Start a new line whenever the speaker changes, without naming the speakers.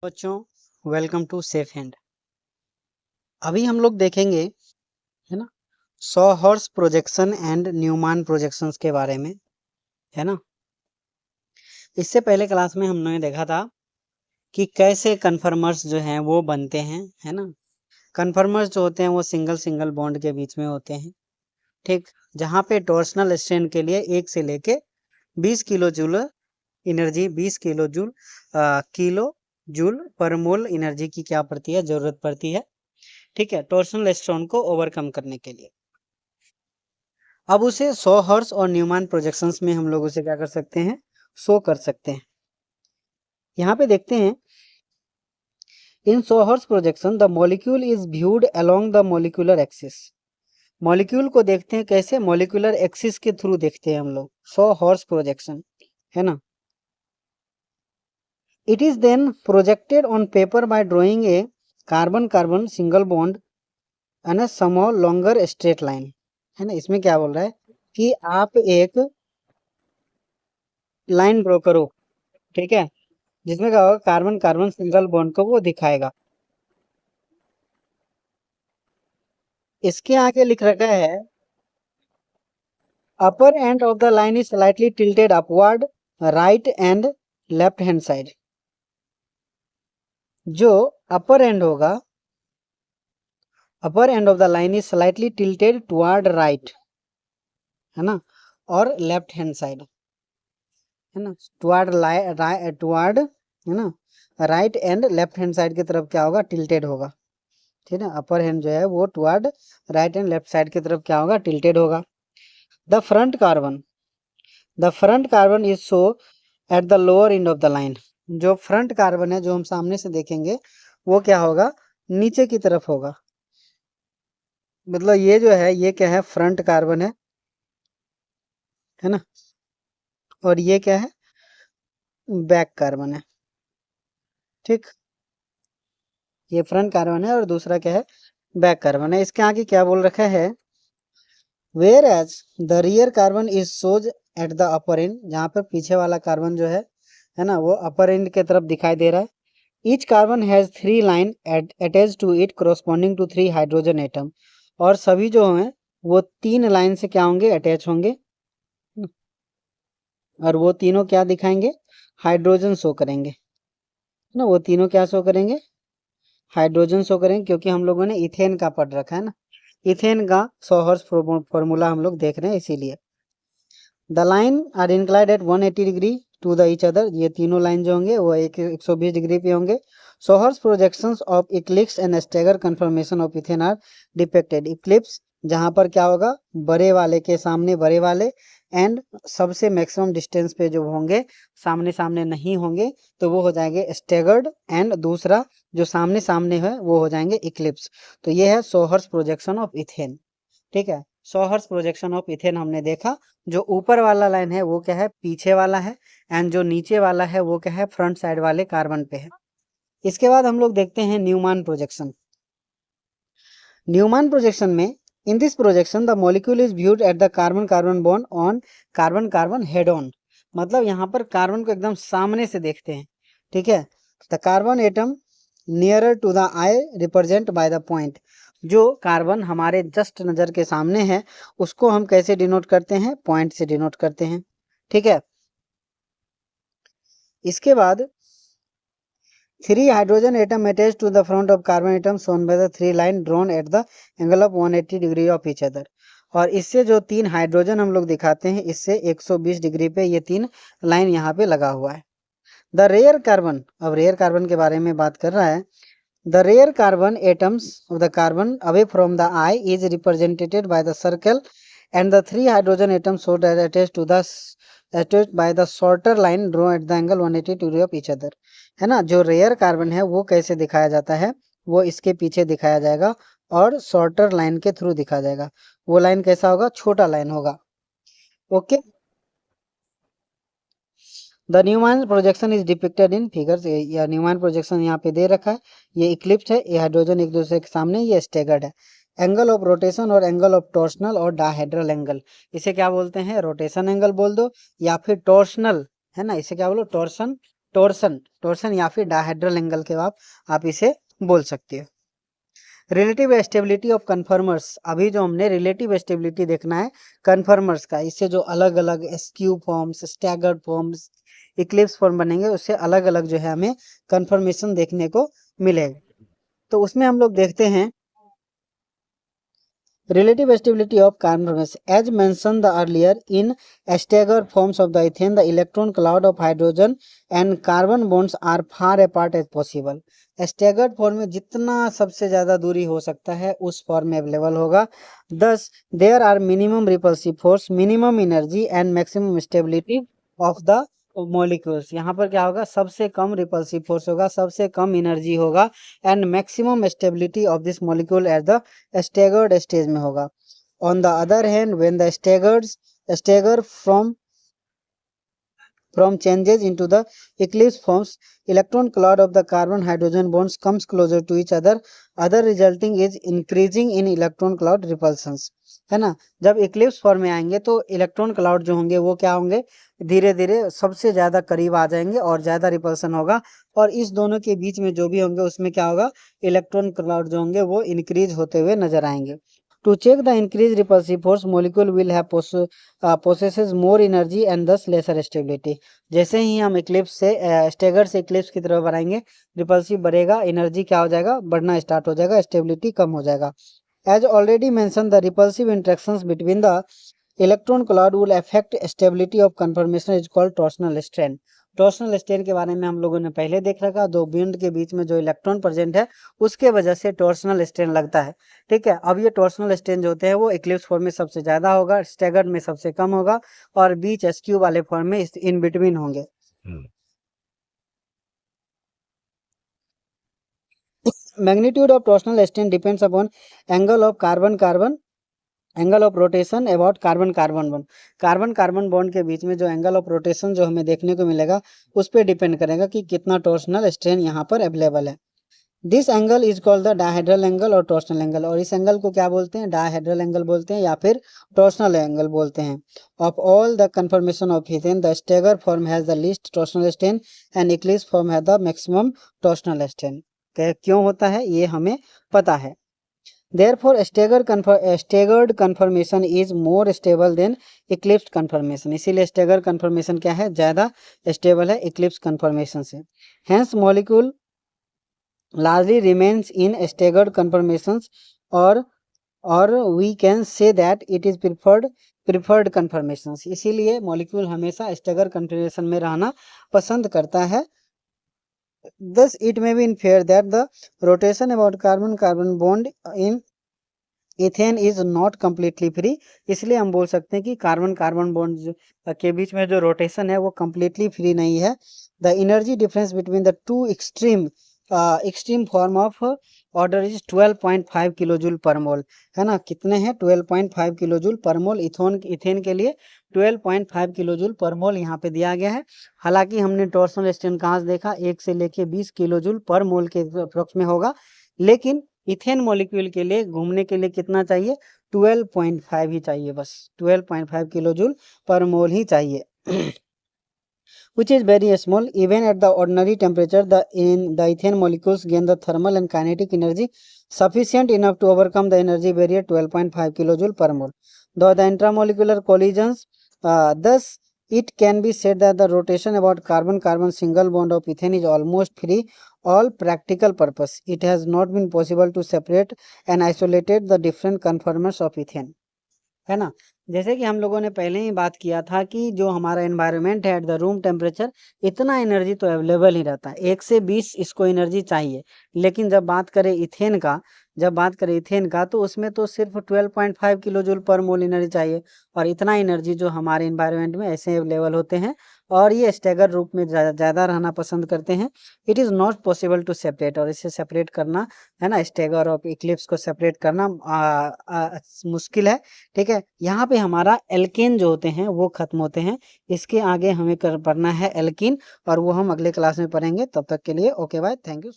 बच्चों, welcome to safe hand. अभी हम लोग देखेंगे, है ना, सॉहर्स प्रोजेक्शन एंड न्यूमान प्रोजेक्शंस के बारे में, है ना। इससे पहले क्लास में हमने देखा था कि कैसे कन्फर्मर्स जो हैं वो बनते हैं, है ना। कन्फर्मर्स जो होते हैं वो सिंगल सिंगल बॉन्ड के बीच में होते हैं, ठीक। जहाँ पे टॉर्सनल स्ट्रेन के लिए 1 से लेके 20 kilo joule energy, 20 kilo joule per mole energy की क्या पड़ती है, जरूरत पड़ती है, ठीक है, टॉर्सनल स्ट्रेन को ओवरकम करने के लिए। अब उसे सॉहर्स और न्यूमान प्रोजेक्शंस में हम लोग उसे क्या कर सकते हैं, शो कर सकते हैं। यहाँ पे देखते हैं, in sawhorse projection the molecule is viewed along the molecular axis. Molecule को देखते हैं कैसे, मॉलिक्यूलर एक्सिस के थ्रू देखते हैं हम लोग सॉहर्स प्रोजेक्शन, है ना। It is then projected on paper by drawing a carbon carbon single bond and a somehow longer straight line, है ना। इसमें क्या बोल रहा है कि आप एक लाइन ड्रॉ करो, ठीक है, जिसमें क्या होगा, कार्बन कार्बन सिंगल बॉन्ड को वो दिखाएगा। इसके आगे लिख रखा है, upper end of the line is slightly tilted upward right and left hand side. जो अपर एंड होगा, upper end of the line is slightly tilted toward right, है ना, और लेफ्ट हैंड साइड, है ना, टुवर्ड, है ना, right and left hand side की तरफ क्या होगा, टिल्टेड होगा, ठीक है। अपर हैंड जो है वो toward right and left side की तरफ क्या होगा, टिल्टेड होगा। The front carbon is show at the lower and of the line. जो फ्रंट कार्बन है, जो हम सामने से देखेंगे, वो क्या होगा, नीचे की तरफ होगा। मतलब ये जो है, ये क्या है, फ्रंट कार्बन है ना, और ये क्या है, बैक कार्बन है, ठीक। ये फ्रंट कार्बन है और दूसरा क्या है, बैक कार्बन है। इसके आगे क्या बोल रखा है, whereas the rear carbon is shows at the upper end. जहाँ पर पीछे वाला कार्बन जो है ना, वो अपर एंड के तरफ दिखाई दे रहा है। Each carbon has 3 line attach to it corresponding to 3 hydrogen atom. और सभी जो हैं वो 3 लाइन से क्या होंगे, अटैच होंगे, और वो तीनों क्या दिखाएंगे, हाइड्रोजन शो करेंगे, ना। वो तीनों क्या शो करेंगे, हाइड्रोजन शो करेंगे, क्योंकि हम लोगों ने इथेन का पढ़ रखा है ना, इथेन का सॉहर्स फॉर्मूला हम लोग देख रहे हैं, इसीलिए। The line are inclined at 180 degree to the each other. ये तीनों लाइन जो होंगे वो 120 डिग्री पे होंगे। Sawhorse projections of eclipse and stagger conformation of ethane are depicted. Eclipse जहां पर क्या होगा, बड़े वाले के सामने बड़े वाले, एंड सबसे मैक्सिमम डिस्टेंस पे जो होंगे, सामने सामने नहीं होंगे, तो वो हो जाएंगे स्टैगर्ड, एंड दूसरा जो सामने सामने है वो हो जाएंगे इक्लिप्स। तो ये है सॉहर्स प्रोजेक्शन ऑफ इथेन, ठीक है। सॉहर्स प्रोजेक्शन ऑफ इथेन हमने देखा। जो ऊपर वाला लाइन है वो क्या है, पीछे वाला है, एंड जो नीचे वाला है वो क्या है, फ्रंट साइड वाले कार्बन पे है। इसके बाद हम लोग देखते हैं न्यूमान प्रोजेक्शन। न्यूमान प्रोजेक्शन में, in this projection the molecule is viewed at the carbon carbon bond on carbon carbon head on. मतलब यहाँ पर कार्बन को एकदम सामने से देखते हैं, ठीक है। The carbon atom nearer to the eye represent by the point. जो कार्बन हमारे जस्ट नजर के सामने है, उसको हम कैसे डिनोट करते हैं, पॉइंट से डिनोट करते हैं, ठीक है। इसके बाद 3 hydrogen atom attach to the front of carbon atom shown by the 3 line drawn at the angle of 180 degree of each other. और इससे जो 3 हाइड्रोजन हम लोग दिखाते हैं, इससे 120 डिग्री पे ये 3 लाइन यहाँ पे लगा हुआ है। द रेयर कार्बन, अब रेयर कार्बन के बारे में बात कर रहा है। The rare carbon atoms of the carbon away from the eye is represented by the circle, and the 3 hydrogen atoms so that attached by the shorter line drawn at the angle 180 degree of each other, है ना। जो rare carbon है वो कैसे दिखाया जाता है, वो इसके पीछे दिखाया जाएगा और शॉर्टर लाइन के थ्रू दिखाया जाएगा। वो लाइन कैसा होगा, छोटा लाइन होगा, okay. The Newman projection is depicted in figures. या न्यूमैन प्रोजेक्शन यहाँ पे दे रखा है। ये इक्लिप्स है, ये हाइड्रोजन एक दूसरे के सामने, ये स्टेगर्ड है। एंगल ऑफ रोटेशन और एंगल ऑफ टॉर्शनल और डाहेड्रल एंगल, इसे क्या बोलते हैं, रोटेशन एंगल बोल दो या फिर टॉर्शनल, है ना। इसे क्या बोलो, टॉर्शन टोर्सन या फिर डायहेड्रल एंगल के आप इसे बोल सकते हो। रिलेटिव स्टेबिलिटी ऑफ कन्फर्मर्स, अभी जो हमने रिलेटिव स्टेबिलिटी देखना है कन्फर्मर्स का, इससे जो अलग अलग skew forms, staggered forms, Eclipse form बनेंगे, उससे अलग अलग जो है हमें कन्फर्मेशन देखने को मिलेगा। तो उसमें हम लोग देखते हैं relative stability of conformers. As mentioned earlier, in staggered forms of the ethane, the electron cloud of hydrogen and carbon bonds are far apart as possible. Staggered form में जितना सबसे ज्यादा दूरी हो सकता है उस फॉर्म में अवेलेबल होगा। Thus there are minimum repulsive force, minimum energy and maximum stability of the molecules. यहाँ पर क्या होगा, सबसे कम रिपल्सिव फोर्स होगा, सबसे कम एनर्जी होगा and maximum stability of this molecule at the staggered stage में होगा। On the other hand when the stagger from changes into the eclipse forms, electron cloud of the carbon hydrogen bonds comes closer to each other resulting is increasing in electron cloud repulsions, है ना। जब Eclipse form में आएंगे तो electron cloud जो होंगे वो क्या होंगे, धीरे धीरे सबसे ज्यादा करीब आ जाएंगे और ज्यादा रिपल्सन होगा, और इस दोनों के बीच में जो भी होंगे उसमें क्या होगा, इलेक्ट्रॉन क्लाउड जो होंगे वो इंक्रीज होते हुए नजर आएंगे। To check the increased repulsive force, molecule will have possesses more energy and thus lesser stability. जैसे ही हम इक्लिप्स से स्टेगर से इक्लिप्स की तरफ बढ़ाएंगे, रिपल्सिव बढ़ेगा, एनर्जी क्या हो जाएगा, बढ़ना स्टार्ट हो जाएगा, स्टेबिलिटी कम हो जाएगा। As already mentioned, the repulsive interactions between the electron cloud will affect stability of conformation is called torsional strain. Torsional strain के बारे में हम लोगों ने पहले देख रखा, दो बॉन्ड के बीच में जो इलेक्ट्रॉन प्रेजेंट है उसके वजह से टॉर्शनल स्ट्रेन लगता है। ठीक है, अब ये टॉर्शनल स्ट्रेन जो होते हैं वो इक्लिप्स फॉर्म में सबसे ज्यादा होगा, स्टैगर्ड में सबसे कम होगा, और बीच एसक्यू वाले फॉर्म में इन बिटवीन होंगे। Magnitude of torsional strain depends upon angle of angle of rotation about carbon carbon bond के बीच में जो एंगल ऑफ रोटेशन जो हमें देखने को मिलेगा उस पर डिपेंड करेगा कि कितना टॉर्शनल स्ट्रेन यहाँ पर अवेलेबल है। This angle is called the dihedral angle और टॉर्शनल एंगल, और इस एंगल को क्या बोलते हैं, डायहेड्रल एंगल बोलते हैं या फिर टॉर्शनल एंगल बोलते हैं। Of all the confirmation of ethane, the stagger form has the least torsional strain and Eclipse form has the maximum torsional strain. क्यों होता है ये हमें पता है। Therefore, staggered conformation is more stable than eclipsed conformation. इसीलिए staggered conformation क्या है, ज्यादा stable है eclipsed conformation से। Hence, molecule largely remains in staggered conformations, or we can say that it is preferred conformations. इसीलिए molecule हमेशा staggered conformation में रहना पसंद करता है। Thus, it may be inferred that the rotation about carbon bond in ethane is not completely free. इसलिए हम बोल सकते हैं कि कार्बन बॉन्ड के बीच में जो रोटेशन है वो completely free नहीं है। The energy difference between the two extreme form of order is 12.5 kilojoule पर मोल, है ना। कितने हैं, 12.5 किलोजूल पर मोल। इथेन के लिए 12.5 किलोजूल पर मोल यहाँ पे दिया गया है। हालांकि हमने टॉर्शनल स्ट्रेन कहाँ से देखा, 1 से लेके 20 किलोजूल पर मोल के अप्रोक्स में होगा, लेकिन इथेन मॉलिक्यूल के लिए घूमने के लिए कितना चाहिए, 12.5 ही चाहिए, बस 12.5 किलोजूल पर मोल ही चाहिए। which is very small. Even at the ordinary temperature, the ethane molecules gain the thermal and kinetic energy sufficient enough to overcome the energy barrier 12.5 kilojoule per mole. Though the intramolecular collisions, thus it can be said that the rotation about carbon single bond of ethane is almost free all practical purpose. It has not been possible to separate and isolate the different conformers of ethane, है ना। जैसे कि हम लोगों ने पहले ही बात किया था कि जो हमारा एनवायरनमेंट है एट द रूम टेम्परेचर, इतना एनर्जी तो अवेलेबल ही रहता है, 1 से 20 इसको एनर्जी चाहिए। लेकिन जब बात करें इथेन का तो उसमें तो सिर्फ 12.5 किलोजूल पर मोल एनर्जी चाहिए, और इतना एनर्जी जो हमारे एनवायरनमेंट में ऐसे अवेलेबल होते हैं और ये स्टैगर रूप में ज़्यादा रहना पसंद करते हैं। It is not possible to separate, और इसे सेपरेट करना, है ना, स्टैगर और इक्लिप्स को सेपरेट करना मुश्किल है। ठीक है, यहाँ पे हमारा एल्केन जो होते हैं वो खत्म होते हैं। इसके आगे हमें पढ़ना है एल्कीन, और वो हम अगले क्लास में पढ़ेंगे। तब तक के लिए ओके बाय, थैंक यू।